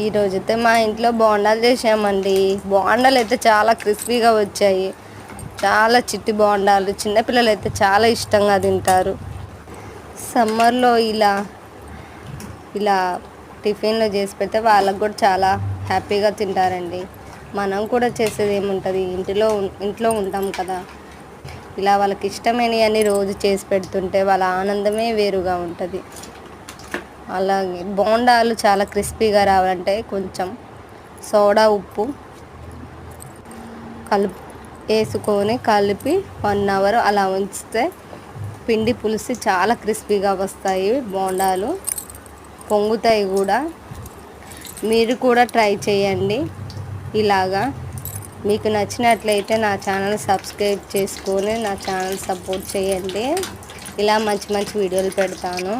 ఈరోజైతే మా ఇంట్లో బోండాలు చేసామండి. బోండాలు అయితే చాలా క్రిస్పీగా వచ్చాయి. చాలా చిట్టి బోండాలు, చిన్నపిల్లలు అయితే చాలా ఇష్టంగా తింటారు. సమ్మర్లో ఇలా ఇలా టిఫిన్లో చేసి పెడితే వాళ్ళకు కూడా చాలా హ్యాపీగా తింటారండి. మనం కూడా చేసేది ఏముంటుంది, ఇంట్లో ఉంటాం కదా. ఇలా వాళ్ళకి ఇష్టమైనవన్నీ రోజు చేసి పెడుతుంటే వాళ్ళ ఆనందమే వేరుగా ఉంటుంది. అలాగే బోండాలు చాలా క్రిస్పీగా రావాలంటే కొంచెం సోడా ఉప్పు వేసుకొని కలిపి 1 అవర్ అలా ఉంచితే పిండి పులిసి చాలా క్రిస్పీగా వస్తాయి. బోండాలు పొంగుతాయి కూడా. మీరు కూడా ట్రై చేయండి ఇలాగా. మీకు నచ్చినట్లయితే నా ఛానల్ సబ్స్క్రైబ్ చేసుకొని నా ఛానల్ సపోర్ట్ చేయండి. ఇలా మంచి మంచి వీడియోలు పెడతాను.